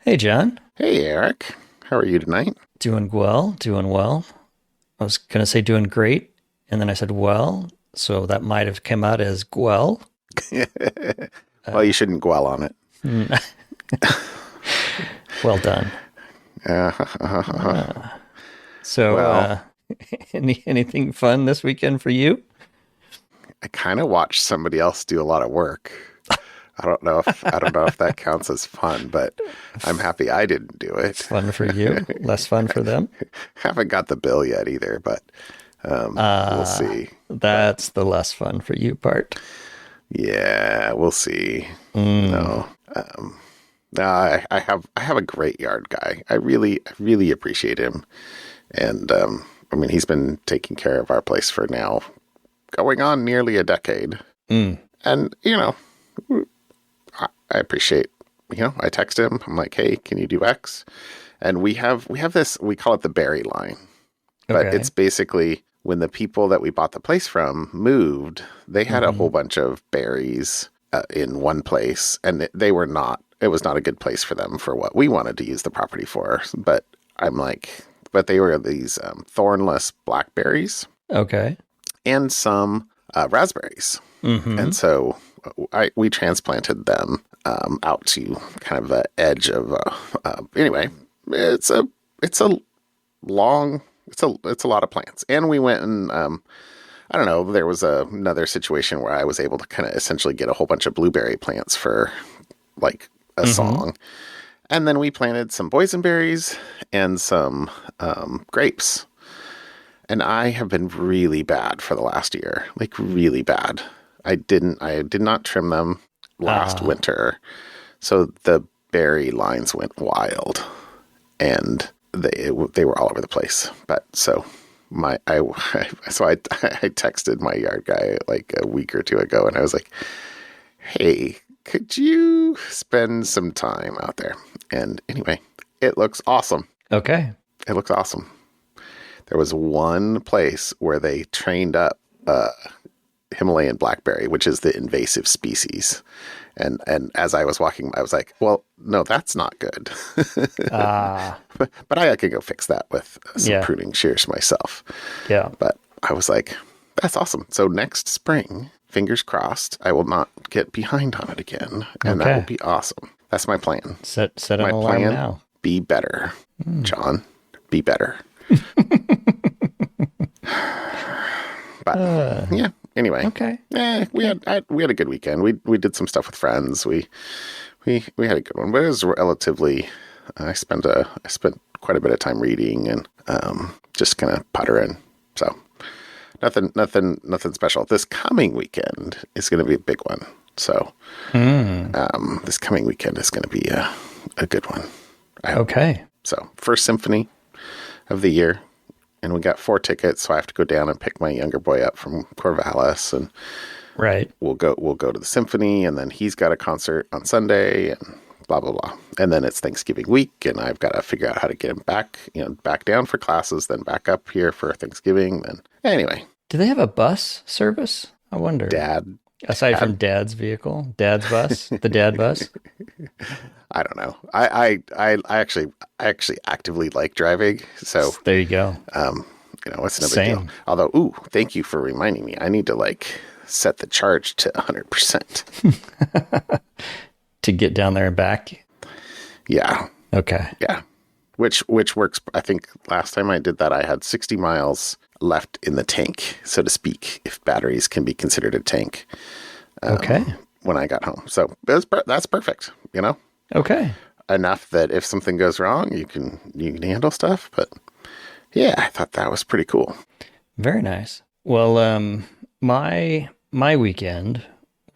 Hey, John. Hey Eric, how are you tonight? Doing well, doing well. I was going to say doing great, and then I said well, so that might have come out as gwell. Well, Uh, you shouldn't dwell on it. well done. Uh, Uh, so, well, anything fun this weekend for you? I kind of watched somebody else do a lot of work. I don't know if that counts as fun, but I'm happy I didn't do it. Fun for you, less fun for them. Haven't got the bill yet either, but we'll Uh, see. But that's the less fun for you part. yeah, we'll see. Mm, No, no, I have a great yard guy. I really appreciate him, and I mean he's been taking care of our place for now going on nearly a decade. mm, And, I appreciate, I text him. I'm like, hey, can you do X? And we have this, we call it the berry line, but okay. it's basically when the people that we bought the place from moved, they had a whole Hmm. bunch of berries in one place, and it was not a good place for them for what we wanted to use the property for. But I'm like, but they were these thornless blackberries Okay. and some raspberries. Hmm. And so we transplanted them out to kind of the edge of. Anyway, it's a it's a long it's a lot of plants, and we went and I don't know. There was another situation where I was able to kind of essentially get a whole bunch of blueberry plants for like a Hmm. song, and then we planted some boysenberries and some grapes. And I have been really bad for the last year, like really bad. I did not trim them last Uh, winter. So the berry lines went wild and they were all over the place. But so my, I, so I texted my yard guy like a week or two ago and I was like, hey, could you spend some time out there? And anyway, it looks awesome. okay. It looks awesome. There was one place where they trained up Himalayan blackberry, which is the invasive species. And as I was walking, I was like, well, no, that's not good. Ah, But I could go fix that with some yeah, pruning shears myself. yeah. But I was like, that's awesome. So next spring, fingers crossed, I will not get behind on it again. And that will Okay. be awesome. That's my plan. Set an My alarm plan, now. be better. Mm. John, be better. But Uh, yeah, anyway, okay. we Okay. we had a good weekend. We did some stuff with friends. We had a good one, but it was relatively. I spent quite a bit of time reading and just kind of puttering. So nothing special. This coming weekend is going to be a big one. So Mm. this coming weekend is going to be a good one. I hope. Okay. So first symphony of the year, and we got 4 tickets, so I have to go down and pick my younger boy up from Corvallis, and Right. we'll go to the symphony, and then he's got a concert on Sunday, and blah blah blah. And then it's Thanksgiving week, and I've got to figure out how to get him back, back down for classes, then back up here for Thanksgiving. Then anyway, Do they have a bus service? I wonder. dad, Aside from dad, Dad's vehicle, Dad's bus, the Dad bus. I don't know. I actually actively like driving, so There you go. it's no big deal. Same. Although, ooh, thank you for reminding me. I need to like set the charge to 100%. To get down there and back. Yeah, Okay. yeah. Which works. I think last time I did that, I had 60 miles left in the tank, so to speak, if batteries can be considered a tank. Okay. When I got home, so that's perfect. Okay. Enough that if something goes wrong, you can handle stuff. But yeah, I thought that was pretty cool. Very nice. Well, my weekend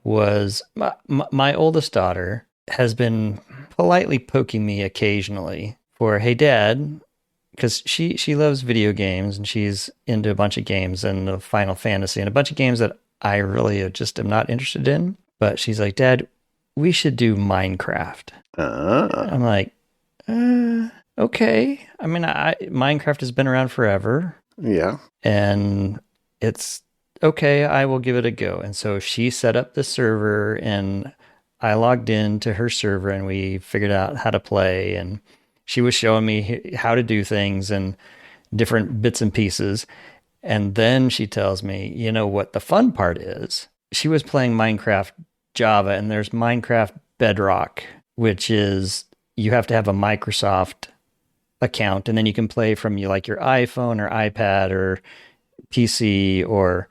was my oldest daughter has been politely poking me occasionally for, hey, Dad, because she loves video games and she's into a bunch of games and the Final Fantasy and a bunch of games that I really just am not interested in. But she's like, Dad, we should do Minecraft. Uh, I'm like, okay. I mean, Minecraft has been around forever, yeah. and it's okay. I will give it a go. And so she set up the server, and I logged into her server and we figured out how to play, and she was showing me how to do things and different bits and pieces. And then she tells me, you know what the fun part is? She was playing Minecraft Java, and there's Minecraft Bedrock, which is you have to have a Microsoft account, and then you can play from your iPhone or iPad or PC or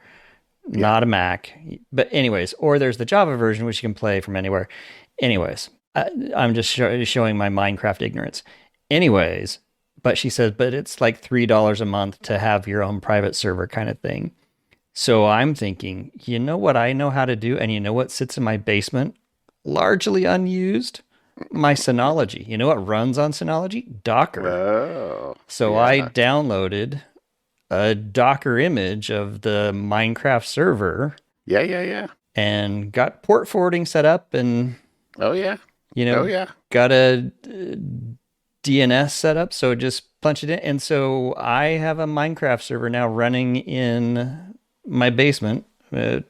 not a Mac. But anyways, or there's the Java version, which you can play from anywhere. Anyways, I'm just showing my Minecraft ignorance. Anyways, but she says, but it's like $3 a month to have your own private server kind of thing. So I'm thinking, you know what I know how to do? And you know what sits in my basement, largely unused? My Synology. You know what runs on Synology? Docker. Oh, So I downloaded a Docker image of the Minecraft server. Yeah. And got port forwarding set up, and Oh, yeah. Got a DNS set up, so just punch it in. And so I have a Minecraft server now running in my basement,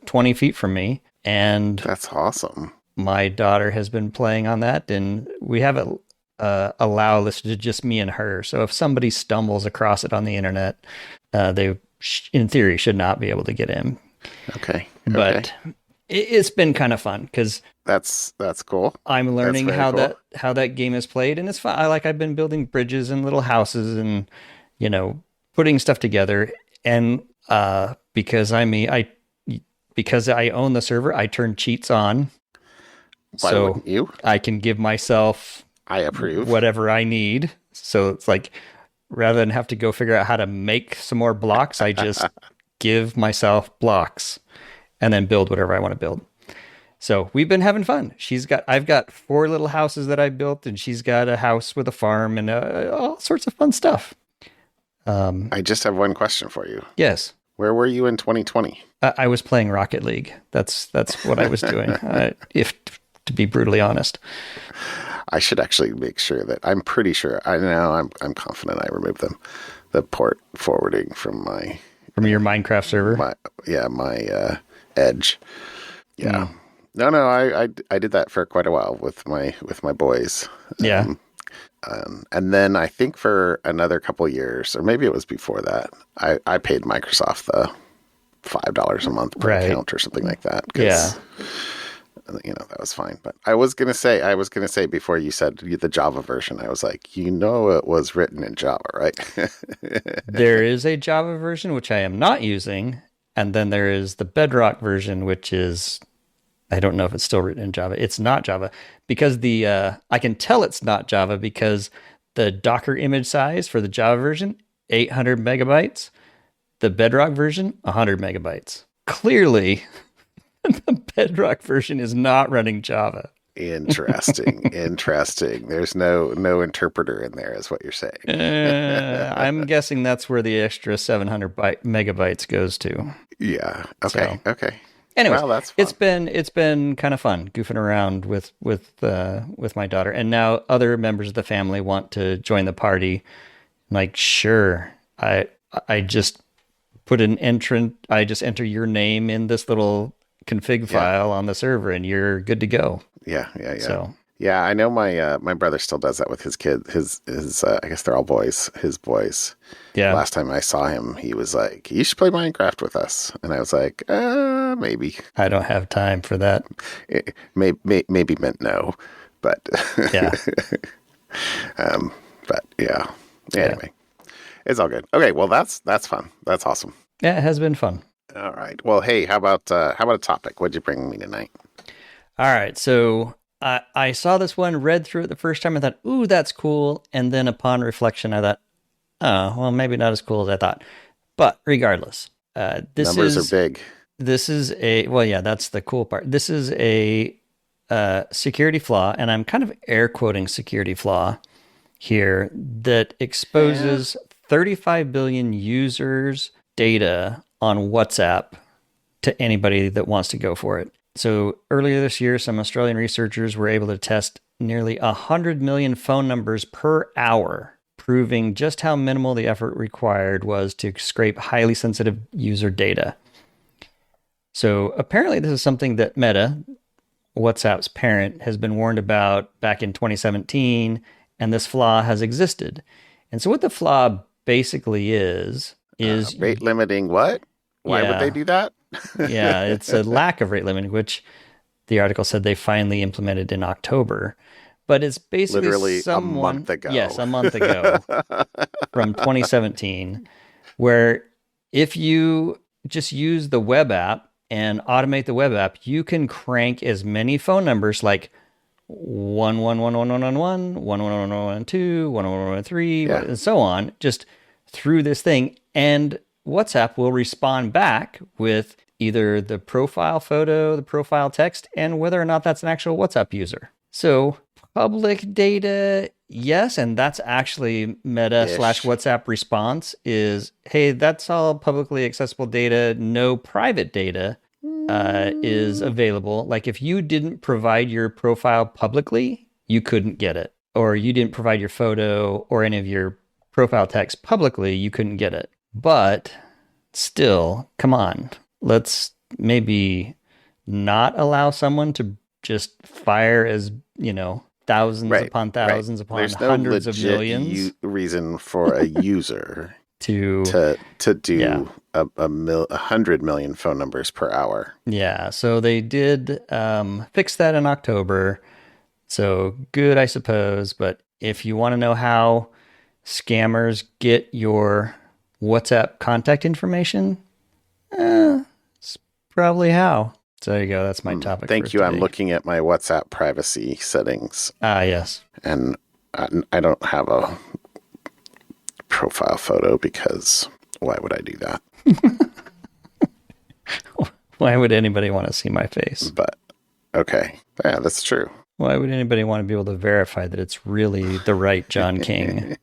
20 feet from me. And that's awesome. My daughter has been playing on that, and we have it allow listed to just me and her. So if somebody stumbles across it on the internet, they, in theory, should not be able to get in. Okay. But it's been kind of fun because that's cool. I'm learning how that game is played, and it's fun. I've been building bridges and little houses, and putting stuff together. And because because I own the server, I turn cheats on. Why wouldn't you? I can give myself I approve whatever I need. So it's like, rather than have to go figure out how to make some more blocks, I just give myself blocks and then build whatever I want to build. So we've been having fun. I've got 4 little houses that I built, and she's got a house with a farm and all sorts of fun stuff. I just have one question for you. Yes. Where were you in 2020? I was playing Rocket League. That's what I was doing. To be brutally honest, I should actually make sure that I'm pretty sure. I know I'm confident I removed the port forwarding from your Minecraft server. My Edge. Yeah. No. I did that for quite a while with my boys. Yeah. And then I think for another couple of years, or maybe it was before that, I paid Microsoft the $5 a month per account or something like that. Yeah. That was fine. But I was gonna say before you said the Java version, I was like, it was written in Java, right? There is a Java version which I am not using, and then there is the Bedrock version, which is, I don't know if it's still written in Java. It's not Java because I can tell it's not Java because the Docker image size for the Java version, 800 megabytes, the Bedrock version, 100 megabytes. Clearly, the Bedrock version is not running Java. Interesting. There's no interpreter in there, is what you're saying. I'm guessing that's where the extra 700 megabytes goes to. Yeah. Okay. So, okay. Anyways, well, that's fun. It's been kind of fun goofing around with my daughter, and now other members of the family want to join the party. I'm like, sure. I just put I just enter your name in this little config file on the server, and you're good to go. Yeah. So yeah, I know my brother still does that with his kid. His I guess they're all boys. His boys. Yeah. Last time I saw him, he was like, "You should play Minecraft with us," and I was like, maybe. I don't have time for that. Maybe meant no, but yeah. But yeah. Anyway, it's all good. Okay, well that's fun. That's awesome. Yeah, it has been fun. All right. Well, hey, how about a topic? What'd you bring me tonight? All right. So I saw this one, read through it the first time. I thought, ooh, that's cool. And then upon reflection, I thought, oh, well, maybe not as cool as I thought. But regardless, Numbers are big. This is that's the cool part. This is a security flaw, and I'm kind of air quoting security flaw here, that exposes 35 billion users' data on WhatsApp to anybody that wants to go for it. So earlier this year, some Australian researchers were able to test nearly 100 million phone numbers per hour, proving just how minimal the effort required was to scrape highly sensitive user data. So apparently this is something that Meta, WhatsApp's parent has been warned about back in 2017, and this flaw has existed. And so what the flaw basically is Rate limiting what? Why would they yeah, do that? yeah, it's a lack of rate limiting, which the article said they finally implemented in October. But it's basically Literally a month yes, ago. a month ago from 2017, where if you just use the web app and automate the web app, you can crank as many phone numbers like 1111111, 11112, 11113, Yeah. and so on, just through this thing. And WhatsApp will respond back with either the profile photo, the profile text, and whether or not that's an actual WhatsApp user. So public data, yes, and that's actually Meta slash Ish. WhatsApp response is, hey, that's all publicly accessible data. No private data is available. Like if you didn't provide your profile publicly, you couldn't get it. Or you didn't provide your photo or any of your profile text publicly, you couldn't get it. But still, come on, let's maybe not allow someone to just fire as, thousands Right. upon Right. thousands upon There's no hundreds of legit millions reason for a user to, to do yeah. 100 million phone numbers per hour. Yeah. So they did fix that in October. So good, I suppose. But if you want to know how scammers get your WhatsApp contact information, it's probably how. So there you go. That's my topic. Thank you. I'm looking at my WhatsApp privacy settings, Ah, yes. and I don't have a profile photo because why would I do that? Why would anybody want to see my face? But okay, yeah, that's true. Why would anybody want to be able to verify that it's really the right John King?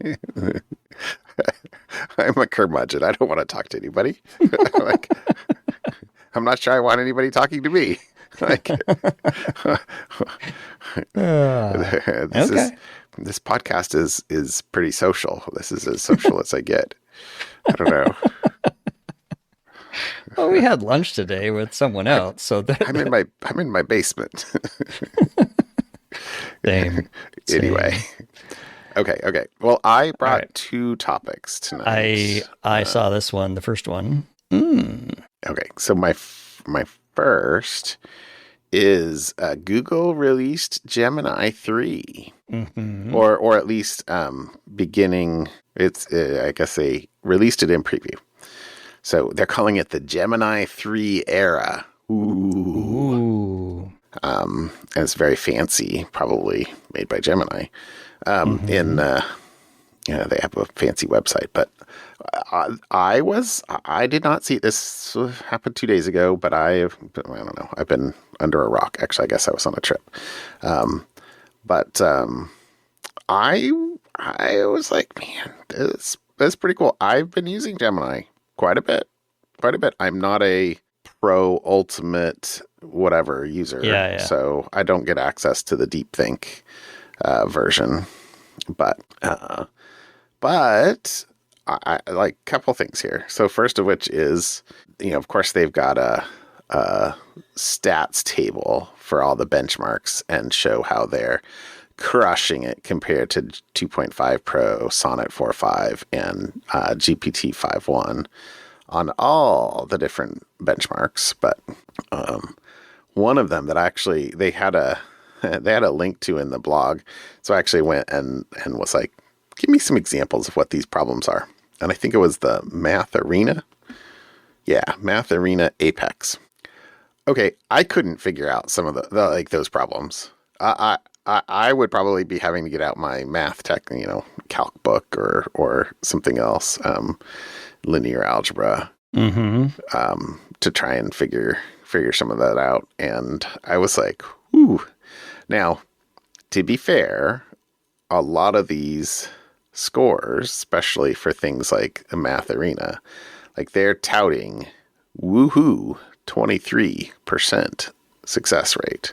I'm a curmudgeon. I don't want to talk to anybody. Like, I'm not sure I want anybody talking to me. Like, this podcast is pretty social. This is as social as I get. I don't know. Well, we had lunch today with someone else, so I'm in my basement. Same. Anyway. Okay. Well, I brought two topics tonight. I saw this one, the first one. Okay, so my first is Google released Gemini 3, or at least beginning. It's I guess they released it in preview, so they're calling it the Gemini 3 era. Ooh. And it's very fancy, probably made by Gemini. They have a fancy website, but I did not see it. This happened 2 days ago, but I don't know. I've been under a rock. Actually, I guess I was on a trip. But I was like, man, this is pretty cool. I've been using Gemini quite a bit. I'm not a pro ultimate whatever user. Yeah. So I don't get access to the Deep Think version. But I like a couple things here. So first of which is, of course they've got a stats table for all the benchmarks and show how they're crushing it compared to 2.5 Pro, Sonnet 4.5, and GPT 5.1 on all the different benchmarks. But one of them that actually they had a link to in the blog. So I actually went and was like, give me some examples of what these problems are. And I think it was the Math Arena. Yeah, Math Arena Apex. Okay, I couldn't figure out some of the like those problems. I would probably be having to get out my math tech, calc book or something else, linear algebra, to try and figure some of that out. And I was like, ooh. Now, to be fair, a lot of these scores, especially for things like a Math Arena, like they're touting woohoo 23% success rate.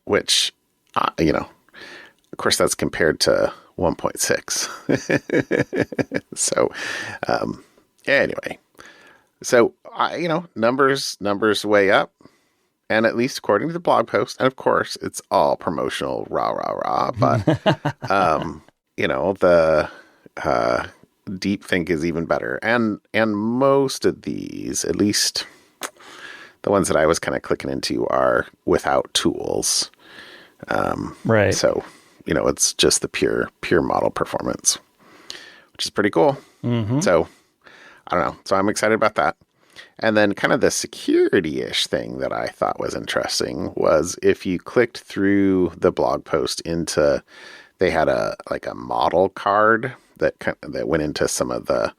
Which, of course, that's compared to 1.6. So, anyway, so numbers way up. And at least according to the blog post, and of course, it's all promotional, rah, rah, rah. But, the deep think is even better. And most of these, at least the ones that I was kind of clicking into, are without tools. Right. So, it's just the pure model performance, which is pretty cool. Mm-hmm. So, I don't know. So I'm excited about that. And then kind of the security-ish thing that I thought was interesting was if you clicked through the blog post they had a model card that went into some of a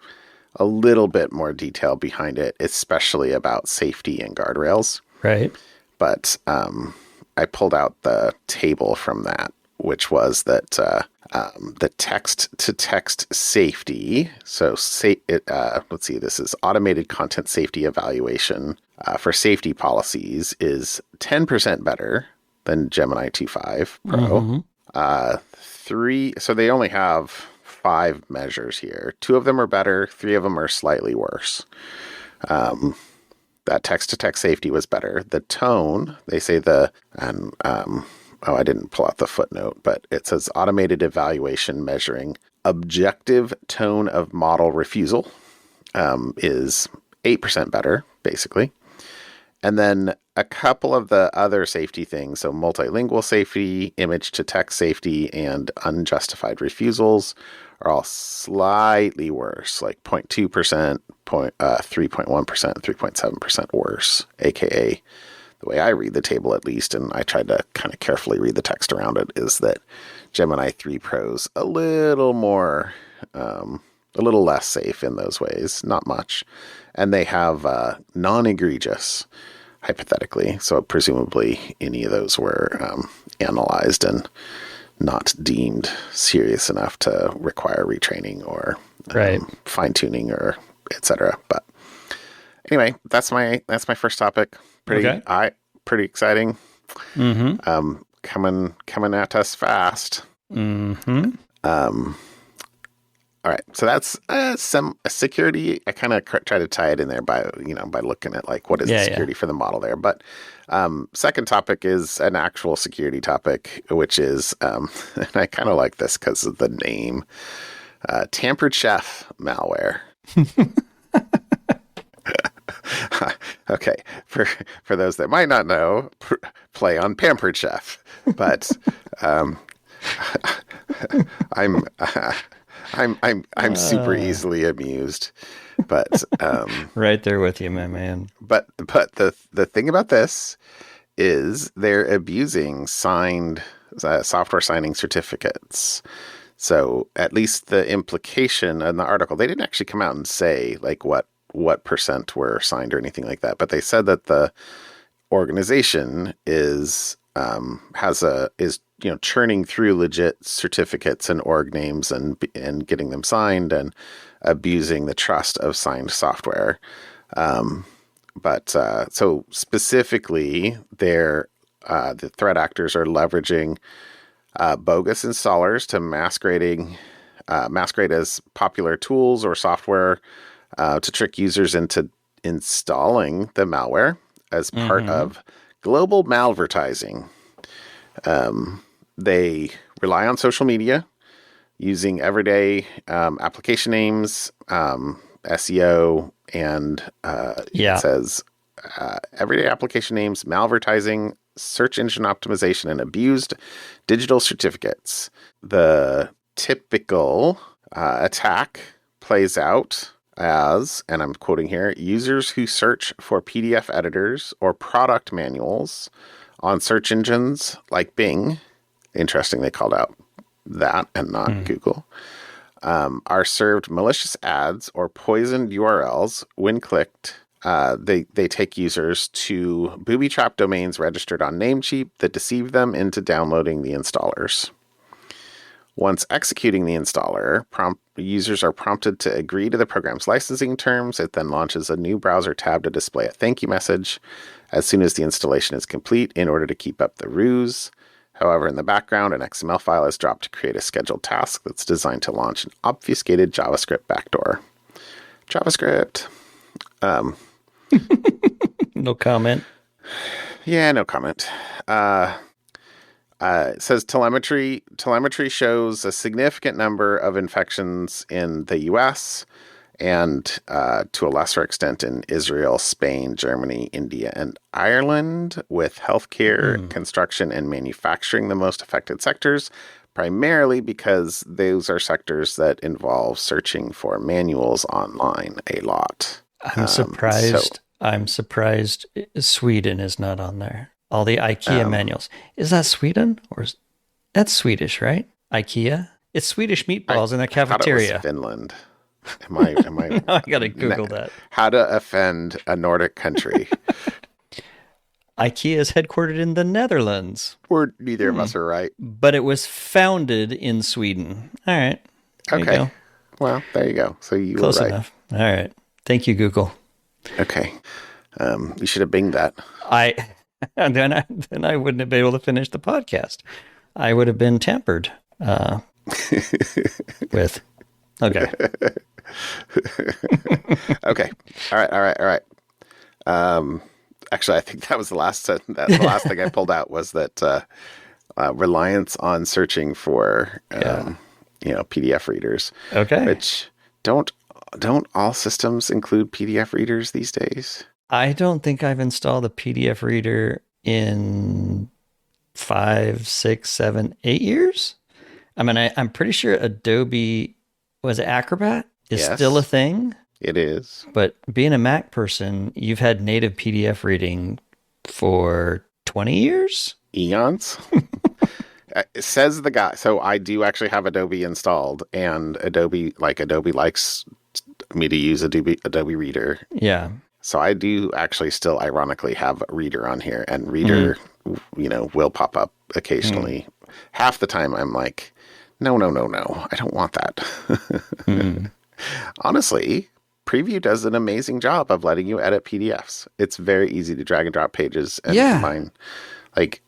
little bit more detail behind it, especially about safety and guardrails. Right. But I pulled out the table from that, which was that the text-to-text safety. So let's see, this is automated content safety evaluation for safety policies is 10% better than Gemini 2.5 Pro. Mm-hmm. So they only have 5 measures here. 2 of them are better. 3 of them are slightly worse. That text-to-text safety was better. The tone, they say I didn't pull out the footnote, but it says automated evaluation measuring objective tone of model refusal is 8% better, basically. And then a couple of the other safety things, so multilingual safety, image-to-text safety, and unjustified refusals are all slightly worse, like 0.2%, 3.1%, 3.7% worse, aka the way I read the table, at least, and I tried to kind of carefully read the text around it, is that Gemini 3 Pro's a little more, a little less safe in those ways, not much. And they have non-egregious, hypothetically. So presumably any of those were analyzed and not deemed serious enough to require retraining or fine-tuning or etc. But anyway, that's my first topic. Pretty exciting. Mm-hmm. Coming at us fast. Mm-hmm. All right, so that's some security. I kind of try to tie it in there by looking at what is the security for the model there. But second topic is an actual security topic, which is, and I kind of like this because of the name, Tampered Chef malware. Okay, for those that might not know, play on Pampered Chef, but I'm super easily amused, but right there with you, my man. But the thing about this is they're abusing signed software signing certificates. So at least the implication in the article, they didn't actually come out and say what percent were signed or anything like that, but they said that the organization is churning through legit certificates and org names and getting them signed and abusing the trust of signed software. So specifically, the threat actors are leveraging bogus installers to masquerade as popular tools or software to trick users into installing the malware as part of global malvertising. They rely on social media using everyday application names, SEO, and it says everyday application names, malvertising, search engine optimization, and abused digital certificates. The typical attack plays out as, and I'm quoting here, users who search for PDF editors or product manuals on search engines like Bing, interesting they called out that and not Google, are served malicious ads or poisoned URLs. When clicked, they take users to booby-trapped domains registered on Namecheap that deceive them into downloading the installers. Once executing the installer, users are prompted to agree to the program's licensing terms. It then launches a new browser tab to display a thank you message as soon as the installation is complete in order to keep up the ruse. However, in the background, an XML file is dropped to create a scheduled task that's designed to launch an obfuscated JavaScript backdoor. JavaScript. No comment. Yeah, no comment. It says telemetry shows a significant number of infections in the U.S. and to a lesser extent in Israel, Spain, Germany, India, and Ireland, with healthcare, construction, and manufacturing the most affected sectors, primarily because those are sectors that involve searching for manuals online a lot. I'm surprised. I'm surprised Sweden is not on there. All the IKEA manuals. Is that Sweden that's Swedish, right? IKEA. It's Swedish meatballs in the cafeteria. I thought it was Finland. Am I? I gotta Google that. How to offend a Nordic country? IKEA is headquartered in the Netherlands. Neither of us are right. But it was founded in Sweden. All right. There Okay. you go. Well, there you go. So you Close were right. enough. All right. Thank you, Google. Okay. You should have binged that. Then I wouldn't have been able to finish the podcast. I would have been tampered with. Okay. Okay. All right. Actually, I think that was the last the last thing I pulled out was that reliance on searching for PDF readers. Okay. Which don't all systems include PDF readers these days? I don't think I've installed a PDF reader in 5, 6, 7, 8 years. I mean, I'm pretty sure Adobe Acrobat is still a thing. It is. But being a Mac person, you've had native PDF reading for 20 years? Eons. Says the guy. So I do actually have Adobe installed, and Adobe likes me to use Adobe Reader. Yeah. So I do actually still ironically have Reader on here, and Reader, will pop up occasionally. Half the time I'm like, no, I don't want that. Honestly, Preview does an amazing job of letting you edit PDFs. It's very easy to drag and drop pages and combine. Like,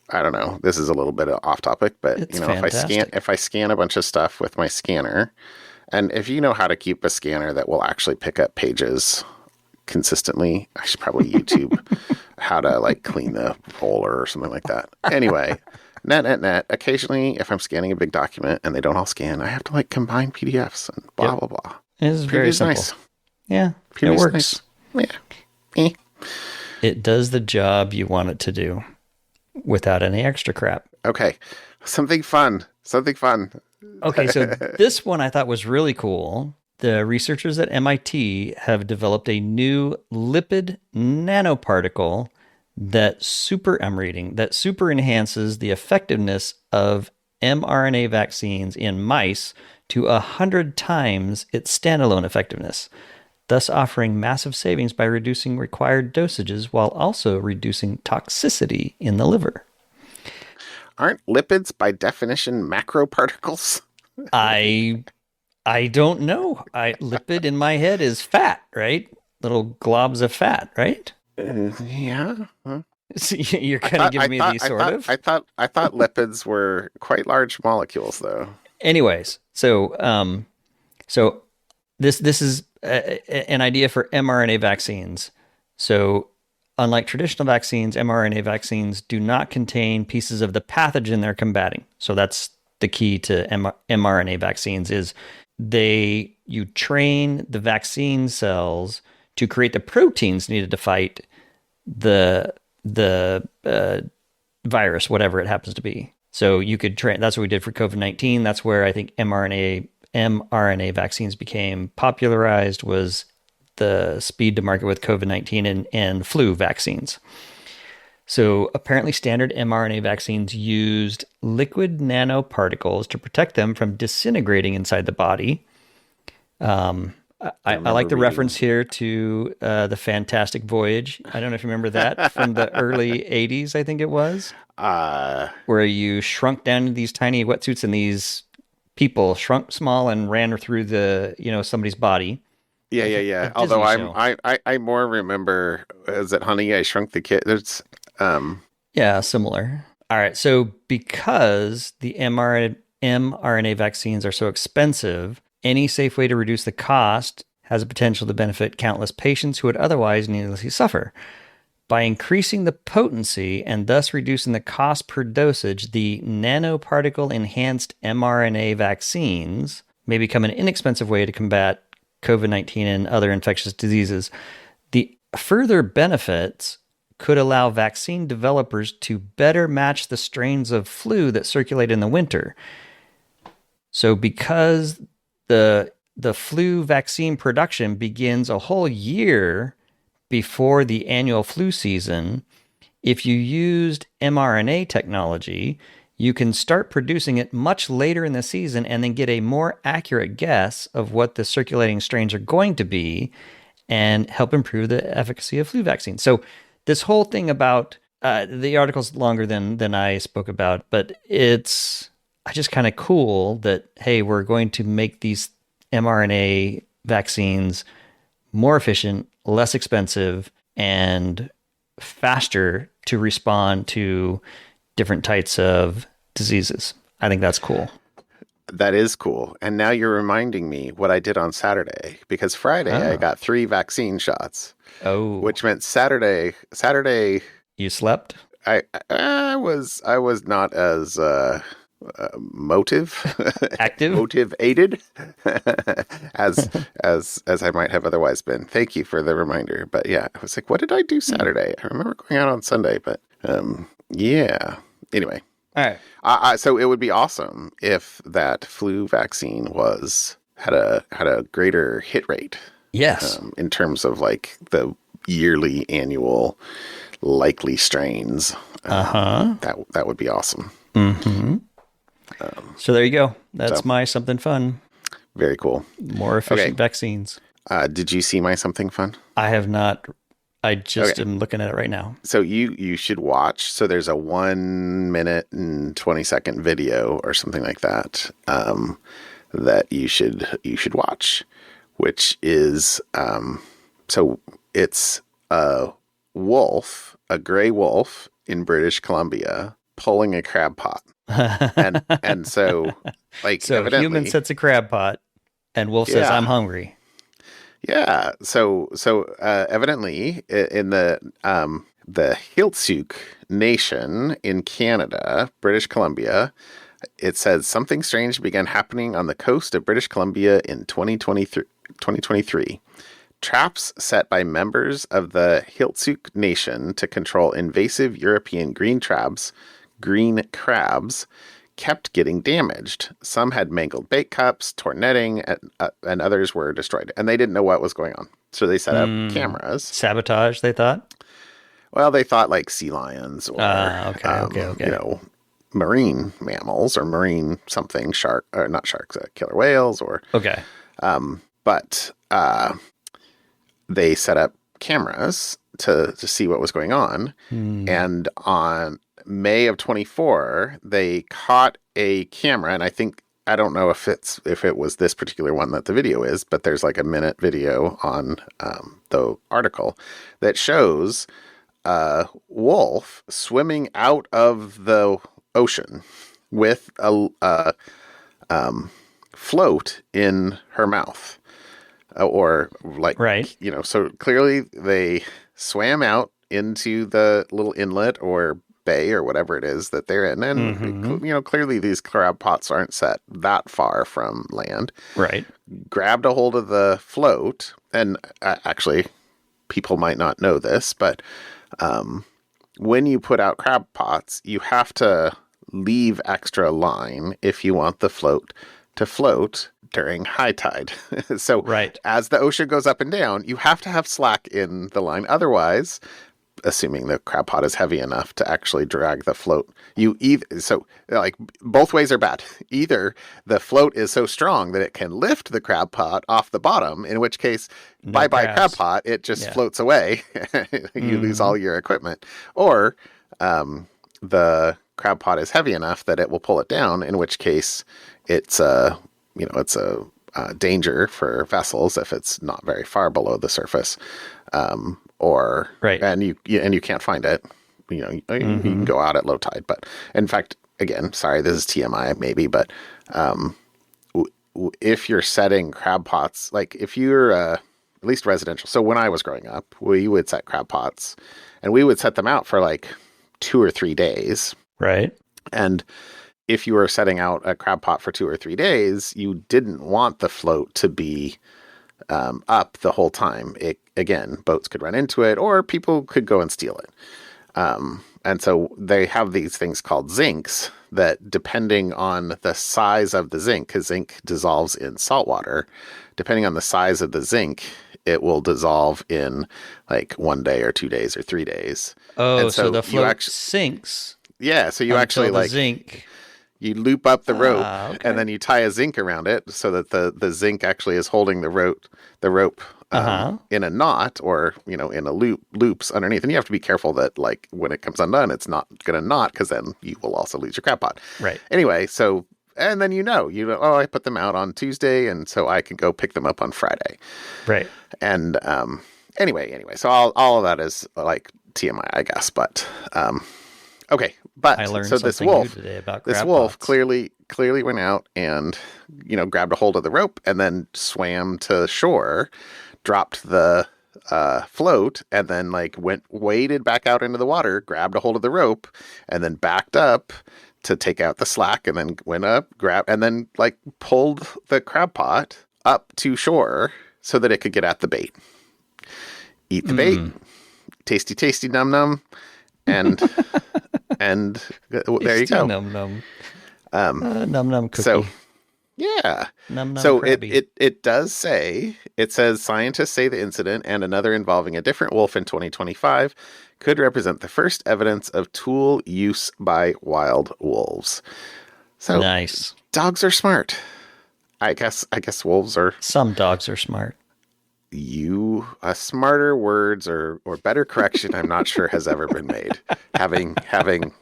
I don't know, this is a little bit off topic, but it's if I scan a bunch of stuff with my scanner, and if you know how to keep a scanner that will actually pick up pages consistently, I should probably YouTube how to clean the roller or something like that. Anyway, net. Occasionally, if I'm scanning a big document and they don't all scan, I have to combine PDFs and blah blah blah. It is very simple. Nice. Yeah, Preview's it works. Nice. Yeah. It does the job you want it to do without any extra crap. Okay, something fun. Okay, so this one I thought was really cool. The researchers at MIT have developed a new lipid nanoparticle that super enhances the effectiveness of mRNA vaccines in mice to 100 times its standalone effectiveness, thus offering massive savings by reducing required dosages while also reducing toxicity in the liver. Aren't lipids by definition macroparticles? I don't know. Lipid in my head is fat, right? Little globs of fat, right? Yeah. Huh? So you're kind of giving me these sort of. I thought lipids were quite large molecules, though. Anyways, so this is an idea for mRNA vaccines. So unlike traditional vaccines, mRNA vaccines do not contain pieces of the pathogen they're combating. So that's the key to mRNA vaccines is you train the vaccine cells to create the proteins needed to fight the virus, whatever it happens to be. So you could train. That's what we did for COVID-19. That's where I think mRNA vaccines became popularized, was the speed to market with COVID-19 and flu vaccines. So apparently standard mRNA vaccines used liquid nanoparticles to protect them from disintegrating inside the body. I like the reference here to the Fantastic Voyage. I don't know if you remember that from the early 80s, I think it was, where you shrunk down to these tiny wetsuits and these people shrunk small and ran through somebody's body. Yeah. Although I more remember, is it Honey, I Shrunk the Kid? There's yeah, similar. All right. So because the mRNA vaccines are so expensive, any safe way to reduce the cost has a potential to benefit countless patients who would otherwise needlessly suffer. By increasing the potency and thus reducing the cost per dosage, the nanoparticle enhanced mRNA vaccines may become an inexpensive way to combat COVID-19 and other infectious diseases. The further benefits could allow vaccine developers to better match the strains of flu that circulate in the winter. So because the flu vaccine production begins a whole year before the annual flu season, if you used mRNA technology, you can start producing it much later in the season and then get a more accurate guess of what the circulating strains are going to be and help improve the efficacy of flu vaccines. So this whole thing about the article's longer than I spoke about, but it's just kind of cool that, hey, we're going to make these mRNA vaccines more efficient, less expensive, and faster to respond to different types of diseases. I think that's cool. That is cool. And now you're reminding me what I did on Saturday, because Friday I got 3 vaccine shots. Oh, which meant Saturday you slept? I was not as motivated as I might have otherwise been. Thank you for the reminder. But yeah, I was like, what did I do Saturday? I remember going out on Sunday, but yeah. Anyway, all right. So it would be awesome if that flu vaccine had a greater hit rate. Yes, in terms of like the yearly, annual likely strains. That would be awesome. Mm-hmm. So there you go. That's my something fun. Very cool. More efficient vaccines. Did you see my something fun? I have not. I just am looking at it right now. So you should watch. So there's a 1 minute and 20-second video or something like that that you should watch, which is so it's a wolf, a gray wolf in British Columbia pulling a crab pot. and so like so human sets a crab pot and wolf says, I'm hungry. Yeah. So evidently in the Heiltsuk Nation in Canada, British Columbia, it says something strange began happening on the coast of British Columbia in 2023. Traps set by members of the Heiltsuk Nation to control invasive European green crabs kept getting damaged. Some had mangled bait cups, torn netting, and others were destroyed. And they didn't know what was going on. So they set up cameras. Sabotage, they thought? Well, they thought like sea lions or okay. Marine mammals or marine something, not sharks, killer whales or... Okay. But they set up cameras to see what was going on. And on May of 24, they caught a camera, and I don't know if it was this particular one that the video is, but there's like a minute video on the article that shows a wolf swimming out of the ocean with a float in her mouth, or like, right. So clearly they swam out into the little inlet or bay or whatever it is that they're in. And, clearly these crab pots aren't set that far from land. Right. Grabbed a hold of the float. And actually, people might not know this, but when you put out crab pots, you have to leave extra line if you want the float to float during high tide. So right. As the ocean goes up and down, you have to have slack in the line. Otherwise, assuming the crab pot is heavy enough to actually drag the float, both ways are bad. Either the float is so strong that it can lift the crab pot off the bottom, in which case, bye-bye crab pot, it just floats away. You lose all your equipment. Or the crab pot is heavy enough that it will pull it down, in which case it's a danger for vessels if it's not very far below the surface. Right. And you can't find it. You can go out at low tide. But in fact, again, sorry, this is TMI maybe, but if you're setting crab pots, like if you're at least residential. So when I was growing up, we would set crab pots And we would set them out for like 2 or 3 days. Right. And if you were setting out a crab pot for 2 or 3 days, you didn't want the float to be up the whole time. Again, boats could run into it, or people could go and steal it. And so they have these things called zincs that, depending on the size of the zinc, because zinc dissolves in salt water, depending on the size of the zinc, it will dissolve in like 1 day or 2 days or 3 days. Oh, and so the float sinks. Yeah, so you actually the like zinc. You loop up the rope, Okay. and then you tie a zinc around it so that the zinc actually is holding the rope in a knot, or in a loops underneath. And you have to be careful that like when it comes undone, it's not going to knot, because then you will also lose your crab pot. Right. Anyway, so and then oh, I put them out on Tuesday, and so I can go pick them up on Friday. Right. And anyway, so all of that is like TMI, I guess, but. Okay, but I learned so something new today about crab this wolf pots. clearly went out and grabbed a hold of the rope and then swam to shore, dropped the float, and then like waded back out into the water, grabbed a hold of the rope, and then backed up to take out the slack, and then went up, and then like pulled the crab pot up to shore so that it could get at the bait, eat the bait, tasty, num num. And there you go. Num num. Num num cookie. So yeah. Num num. So crabby. it does say, it says scientists say the incident and another involving a different wolf in 2025 could represent the first evidence of tool use by wild wolves. So nice. Dogs are smart. I guess wolves are. Some dogs are smart. Smarter words or better correction, I'm not sure has ever been made, having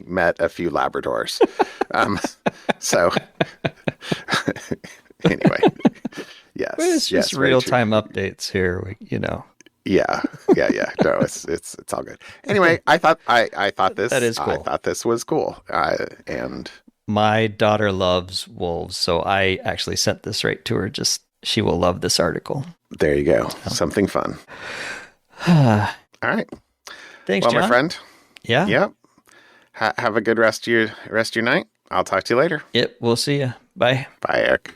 met a few Labradors. So anyway, yes. Well, it's just real time updates here, Yeah. No, it's all good. Anyway, I thought this that is cool. I thought this was cool. And my daughter loves wolves, so I actually sent this right to her. She will love this article. There you go. Something fun. All right. Thanks, well, John. my friend. Yeah. Yep. Have a good rest of your night. I'll talk to you later. Yep. We'll see you. Bye. Bye, Eric.